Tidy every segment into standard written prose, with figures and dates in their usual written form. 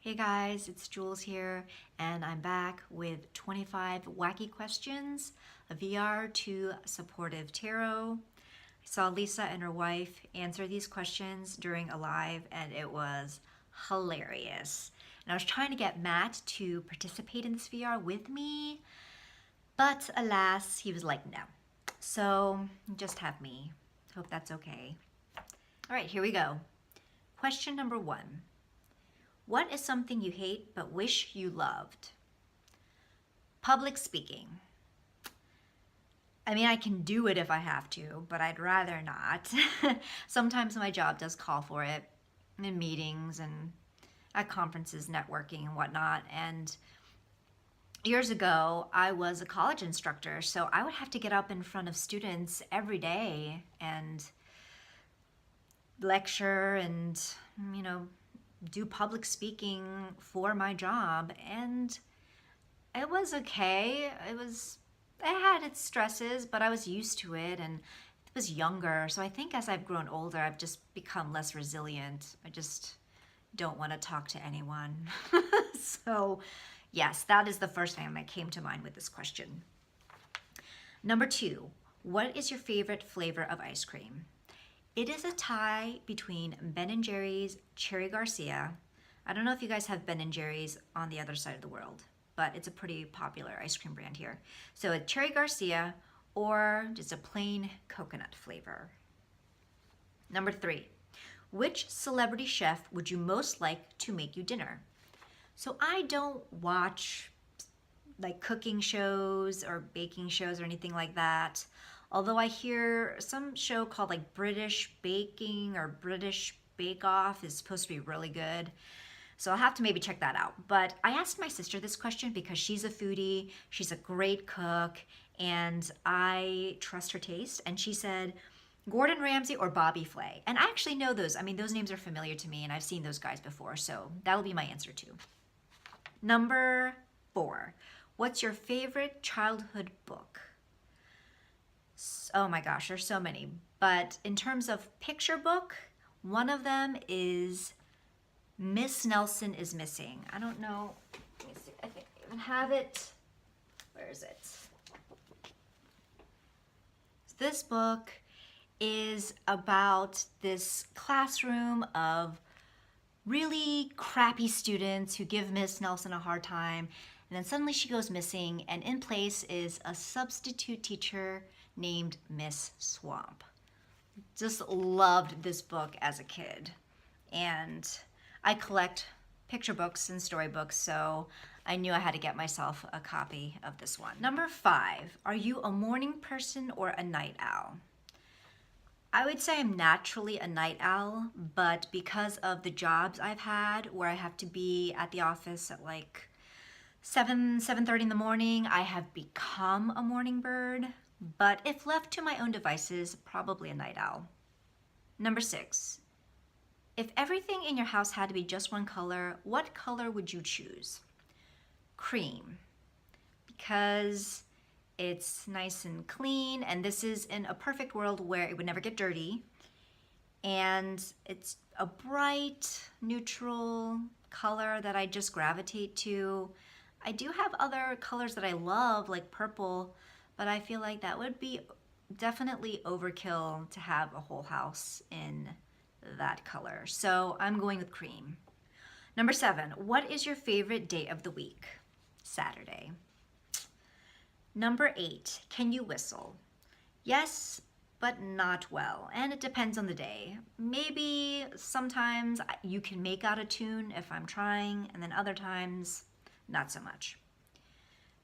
Hey guys, it's Jules here, and I'm back with 25 wacky questions, a VR to supportive tarot. I saw Lisa and her wife answer these questions during a live, and it was hilarious. And I was trying to get Matt to participate in this VR with me, but alas, he was like, no. So just have me. Hope that's okay. All right, here we go. Question number 1. What is something you hate but wish you loved? Public speaking. I mean, I can do it if I have to, but I'd rather not. Sometimes my job does call for it in meetings and at conferences, networking and whatnot. And years ago, I was a college instructor, so I would have to get up in front of students every day and lecture and, you know, do public speaking for my job, and it was okay. It had its stresses, but I was used to it, and I was younger, so I think as I've grown older, I've just become less resilient. I just don't want to talk to anyone. So yes, that is the first thing that came to mind with this question. Number 2, what is your favorite flavor of ice cream? It is a tie between Ben & Jerry's Cherry Garcia. I don't know if you guys have Ben & Jerry's on the other side of the world, but it's a pretty popular ice cream brand here. So a Cherry Garcia or just a plain coconut flavor. Number 3, which celebrity chef would you most like to make you dinner? So I don't watch like cooking shows or baking shows or anything like that. Although I hear some show called like British Baking or British Bake Off is supposed to be really good. So I'll have to maybe check that out. But I asked my sister this question because she's a foodie, she's a great cook, and I trust her taste. And she said Gordon Ramsay or Bobby Flay. And I actually know those. I mean, those names are familiar to me and I've seen those guys before. So that'll be my answer too. Number 4, what's your favorite childhood book? Oh my gosh, there's so many. But in terms of picture book, one of them is Miss Nelson is Missing. I don't know. Let me see. I think I even have it. Where is it? This book is about this classroom of really crappy students who give Miss Nelson a hard time. And then suddenly she goes missing, and in place is a substitute teacher named Miss Swamp. Just loved this book as a kid. And I collect picture books and storybooks, so I knew I had to get myself a copy of this one. Number 5, are you a morning person or a night owl? I would say I'm naturally a night owl, but because of the jobs I've had where I have to be at the office at like 7:30 in the morning, I have become a morning bird. But if left to my own devices, probably a night owl. Number 6, if everything in your house had to be just one color, what color would you choose? Cream, because it's nice and clean, and this is in a perfect world where it would never get dirty, and it's a bright, neutral color that I just gravitate to. I do have other colors that I love, like purple, but I feel like that would be definitely overkill to have a whole house in that color. So I'm going with cream. Number 7, what is your favorite day of the week? Saturday. Number 8, can you whistle? Yes, but not well, and it depends on the day. Maybe sometimes you can make out a tune if I'm trying, and then other times, not so much.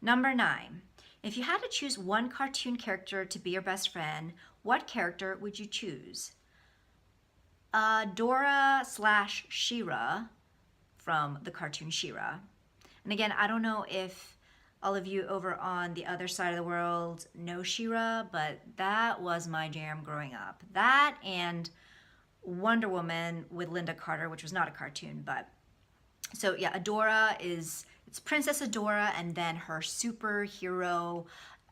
Number 9, if you had to choose one cartoon character to be your best friend, what character would you choose? Dora / She-Ra from the cartoon She-Ra. And again, I don't know if all of you over on the other side of the world know She-Ra, but that was my jam growing up. That and Wonder Woman with Linda Carter, which was not a cartoon, but so yeah, it's Princess Adora, and then her superhero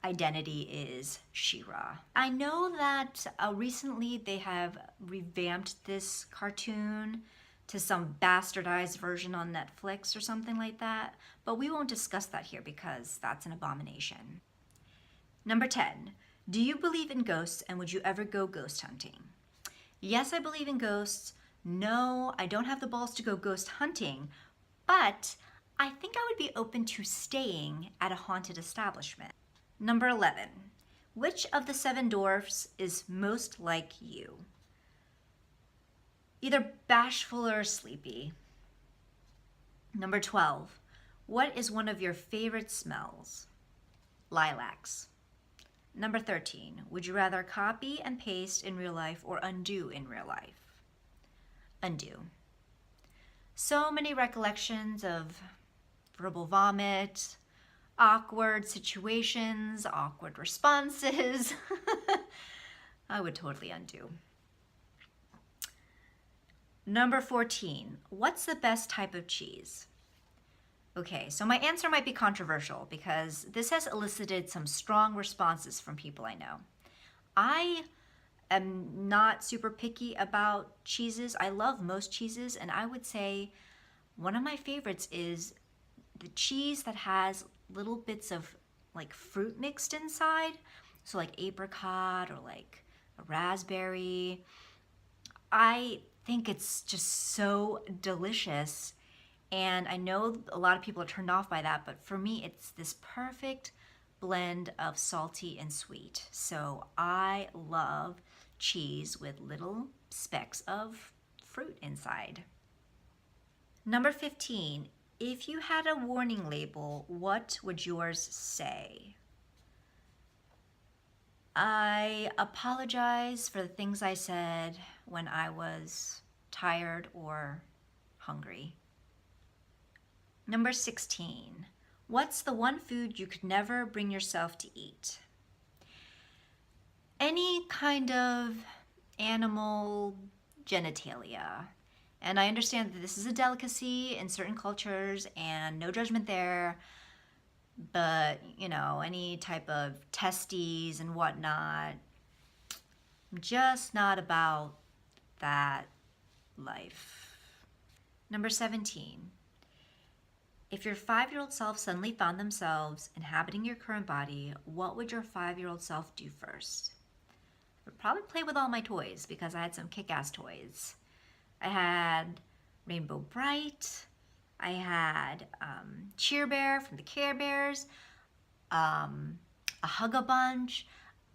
identity is She-Ra. I know that recently they have revamped this cartoon to some bastardized version on Netflix or something like that, but we won't discuss that here because that's an abomination. Number 10, do you believe in ghosts and would you ever go ghost hunting? Yes, I believe in ghosts. No, I don't have the balls to go ghost hunting, but I think I would be open to staying at a haunted establishment. Number 11, which of the seven dwarfs is most like you? Either bashful or sleepy. Number 12, what is one of your favorite smells? Lilacs. Number 13, would you rather copy and paste in real life or undo in real life? Undo. So many recollections of verbal vomit, awkward situations, awkward responses. I would totally undo. Number 14, what's the best type of cheese? Okay, so my answer might be controversial because this has elicited some strong responses from people I know. I am not super picky about cheeses. I love most cheeses, and I would say one of my favorites is the cheese that has little bits of like fruit mixed inside. So like apricot or like a raspberry. I think it's just so delicious. And I know a lot of people are turned off by that, but for me, it's this perfect blend of salty and sweet. So I love cheese with little specks of fruit inside. Number 15, if you had a warning label, what would yours say? I apologize for the things I said when I was tired or hungry. Number 16, what's the one food you could never bring yourself to eat? Any kind of animal genitalia. And I understand that this is a delicacy in certain cultures and no judgment there, but you know, any type of testes and whatnot, I'm just not about that life. Number 17, if your 5-year-old self suddenly found themselves inhabiting your current body, what would your 5-year-old self do first? I would probably play with all my toys because I had some kick-ass toys. I had Rainbow Bright, I had Cheer Bear from the Care Bears, a Hug-a-Bunch,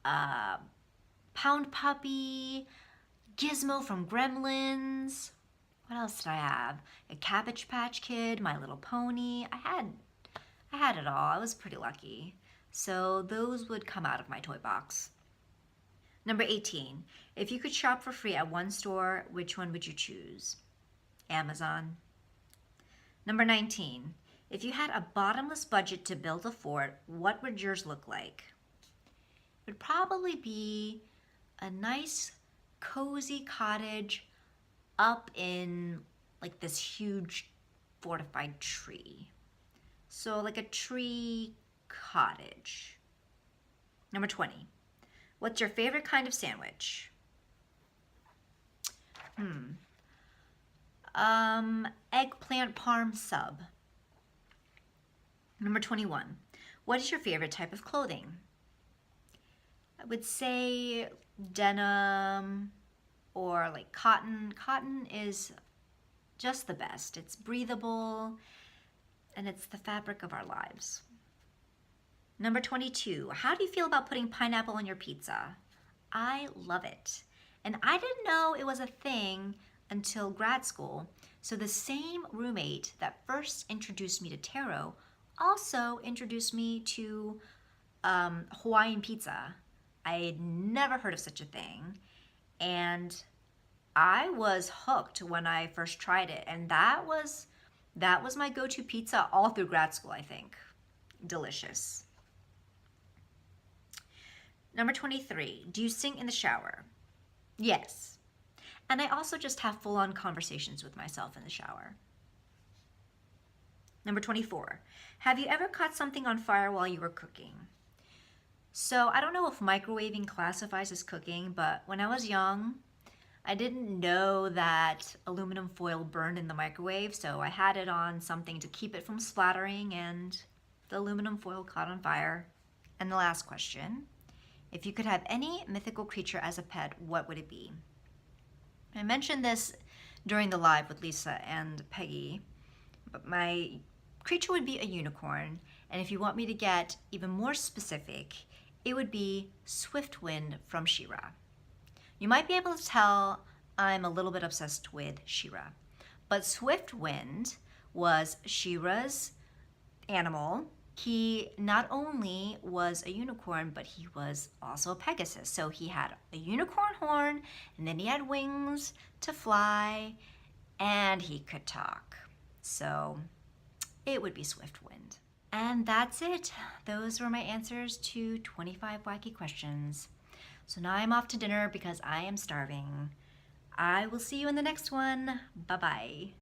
Pound Puppy, Gizmo from Gremlins. What else did I have? A Cabbage Patch Kid, My Little Pony. I had it all. I was pretty lucky. So those would come out of my toy box. Number 18, if you could shop for free at one store, which one would you choose? Amazon. Number 19, if you had a bottomless budget to build a fort, what would yours look like? It would probably be a nice, cozy cottage up in like this huge fortified tree. So like a tree cottage. Number 20, what's your favorite kind of sandwich? Eggplant parm sub. Number 21, what is your favorite type of clothing? I would say denim or like cotton. Cotton is just the best. It's breathable and it's the fabric of our lives. Number 22, how do you feel about putting pineapple on your pizza? I love it. And I didn't know it was a thing until grad school. So the same roommate that first introduced me to taro also introduced me to Hawaiian pizza. I had never heard of such a thing. And I was hooked when I first tried it. And that was my go-to pizza all through grad school, I think. Delicious. Number 23, do you sing in the shower? Yes. And I also just have full-on conversations with myself in the shower. Number 24, have you ever caught something on fire while you were cooking? So I don't know if microwaving classifies as cooking, but when I was young, I didn't know that aluminum foil burned in the microwave, so I had it on something to keep it from splattering, and the aluminum foil caught on fire. And the last question, if you could have any mythical creature as a pet, what would it be? I mentioned this during the live with Lisa and Peggy, but my creature would be a unicorn, and if you want me to get even more specific, it would be Swiftwind from She-Ra. You might be able to tell I'm a little bit obsessed with She-Ra, but Swiftwind was She-Ra's animal. He not only was a unicorn, but he was also a Pegasus. So he had a unicorn horn, and then he had wings to fly, and he could talk. So it would be Swiftwind. And that's it. Those were my answers to 25 wacky questions. So now I'm off to dinner because I am starving. I will see you in the next one. Bye-bye.